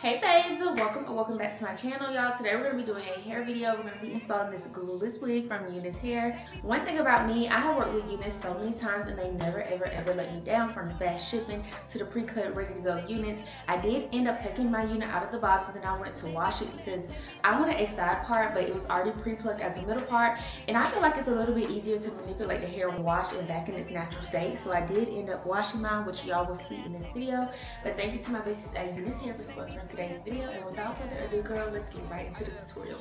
Hey babes, welcome back to my channel, y'all. Today we're gonna be doing a hair video. We're gonna be installing this glueless wig from Unice Hair. One thing about me, I have worked with Unice so many times and they never ever let me down, from the fast shipping to the pre-cut ready to go units. I did end up taking my unit out of the box and then I wanted to wash it because I wanted a side part, but it was already pre-plucked as a middle part, and I feel like it's a little bit easier to manipulate the hair when washed and back in its natural state. So I did end up washing mine, which y'all will see in this video. But thank you to my besties at Unice Hair for sponsoring today's video, and without further ado, girl, let's get right into the tutorial.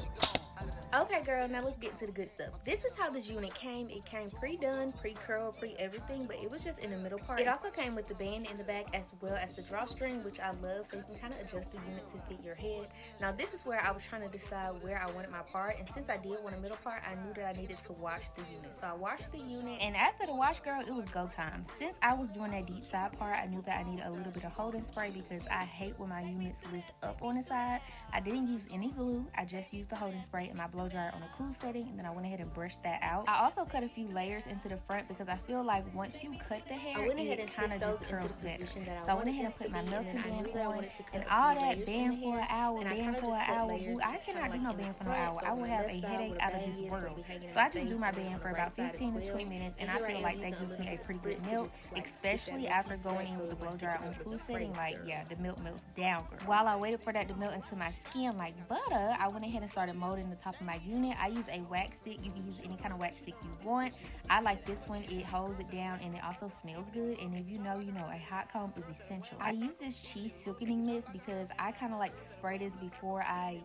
Okay, girl, now let's get to the good stuff. This is how this unit came. It came pre-done, pre-curl, pre-everything, but it was just in the middle part. It also came with the band in the back as well as the drawstring, which I love, so you can kind of adjust the unit to fit your head. Now, this is where I was trying to decide where I wanted my part, and since I did want a middle part, I knew that I needed to wash the unit. So I washed the unit, and after the wash, girl, it was go time. Since I was doing that deep side part, I knew that I needed a little bit of holding spray because I hate when my units lift up on the side. I didn't use any glue. I just used the holding spray and my blow dryer on a cool setting, and then I went ahead and brushed that out. I also cut a few layers into the front because I feel like once you cut the hair, it kind of just curls better. So I went ahead and put my melting band on, and all that band for an hour, Ooh, I cannot do no band for no hour. I will have a headache out of this world. So I just do my band for about 15 to 20 minutes, and I feel like that gives me a pretty good melt, especially after going in with the blow dryer on cool setting. Like, yeah, the melt melts down, girl. While I waited for that to melt into my skin like butter, I went ahead and started molding the top of my unit. I use a wax stick. You can use any kind of wax stick you want. I like this one. It holds it down and it also smells good. And if you know, a hot comb is essential. I use this cheese silkening mist because I kind of like to spray this before I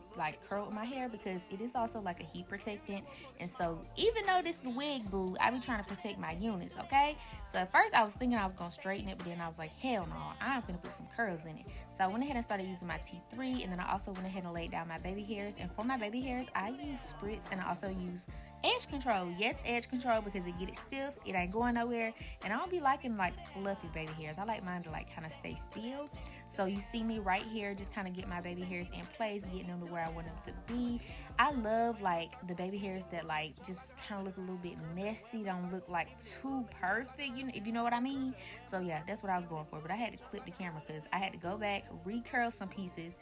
curl my hair, because it is also like a heat protectant. And so even though this is wig boo, I be trying to protect my units, okay? So at first I was thinking I was gonna straighten it, but then I was like, hell no, I'm gonna put some curls in it. So I went ahead and started using my T3, and then I also went ahead and laid down my baby hairs. And for my baby hairs, I use spritz, and I also use edge control. Yes, edge control, because it get it stiff, it ain't going nowhere. And I don't be liking fluffy baby hairs. I like mine to kind of stay still. So you see me right here just kind of get my baby hairs in place, getting them to where I want them to be. I love the baby hairs that just kind of look a little bit messy, don't look too perfect, if you know what I mean. So yeah, that's what I was going for. But I had to clip the camera because I had to go back, recurl some pieces,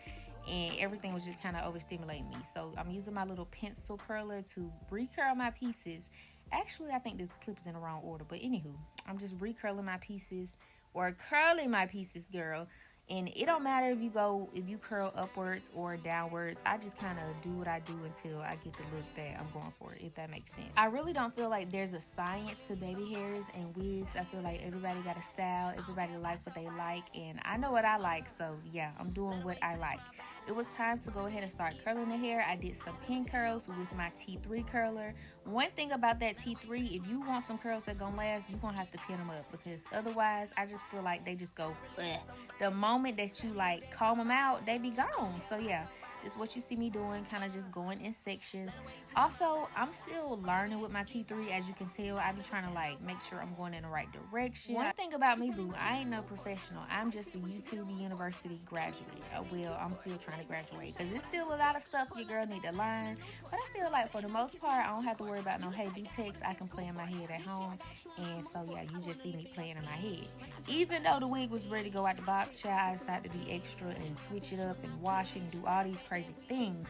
and everything was just kind of overstimulating me. So I'm using my little pencil curler to recurl my pieces. Actually, I think this clip is in the wrong order, but anywho, I'm just recurling my pieces, or curling my pieces, girl. And it don't matter if you curl upwards or downwards. I just kind of do what I do until I get the look that I'm going for, if that makes sense. I really don't feel like there's a science to baby hairs and wigs. I feel like everybody got a style. Everybody like what they like. And I know what I like. So yeah, I'm doing what I like. It was time to go ahead and start curling the hair. I did some pin curls with my T3 curler. One thing about that T3, if you want some curls that gonna last, you're gonna have to pin them up, because otherwise I just feel like they just go bleh. The moment that you comb them out, they be gone. So yeah, this is what you see me doing, kind of just going in sections. Also, I'm still learning with my T3. As you can tell, I be trying to make sure I'm going in the right direction. One thing about me, boo, I ain't no professional. I'm just a YouTube University graduate. Well, I'm still trying to graduate, because there's still a lot of stuff your girl need to learn. But I feel like for the most part, I don't have to worry about no hey-do text. I can play in my head at home. And so yeah, you just see me playing in my head. Even though the wig was ready to go out the box, I decided to be extra and switch it up and wash it and do all these crazy things.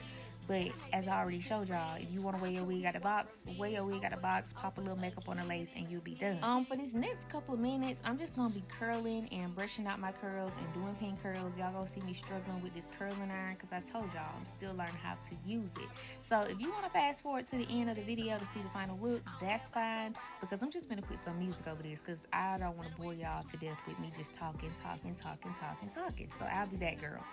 But as I already showed y'all, if you want to wear your wig out the box, wear your wig out the box, pop a little makeup on the lace, and you'll be done. For this next couple of minutes, I'm just going to be curling and brushing out my curls and doing pin curls. Y'all going to see me struggling with this curling iron because I told y'all I'm still learning how to use it. So if you want to fast forward to the end of the video to see the final look, that's fine, because I'm just going to put some music over this because I don't want to bore y'all to death with me just talking. So I'll be back, girl.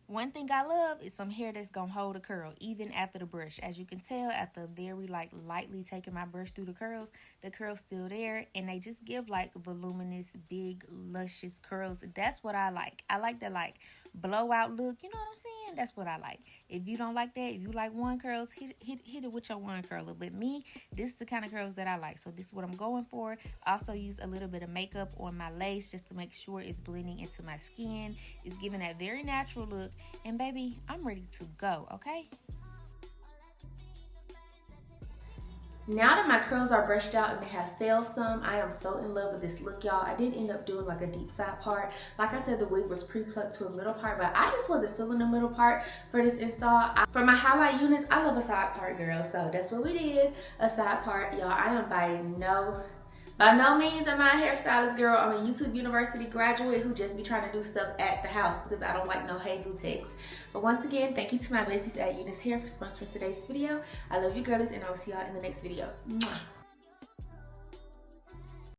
One thing I love is some hair that's gonna hold a curl even after the brush. As you can tell, after very lightly taking my brush through the curls still there, and they just give like voluminous, big, luscious curls. That's what I like. I like the like blowout look. You know what I'm saying? That's what I like. If you don't like that, if you like one curls, hit it with your one curler. But me, this is the kind of curls that I like. So this is what I'm going for. Also use a little bit of makeup on my lace just to make sure it's blending into my skin. It's giving that very natural look. And baby, I'm ready to go, okay? Now that my curls are brushed out and they have fell some, I am so in love with this look, y'all. I did end up doing like a deep side part. Like I said, the wig was pre-plucked to a middle part, but I just wasn't feeling the middle part for this install. For my highlight Unice, I love a side part, girl. So that's what we did, a side part, y'all. I am by no means am I a hairstylist, girl. I'm a YouTube University graduate who just be trying to do stuff at the house because I don't like no hey boo texts. But once again, thank you to my besties at Unice Hair for sponsoring today's video. I love you girlies, and I will see y'all in the next video. Mwah.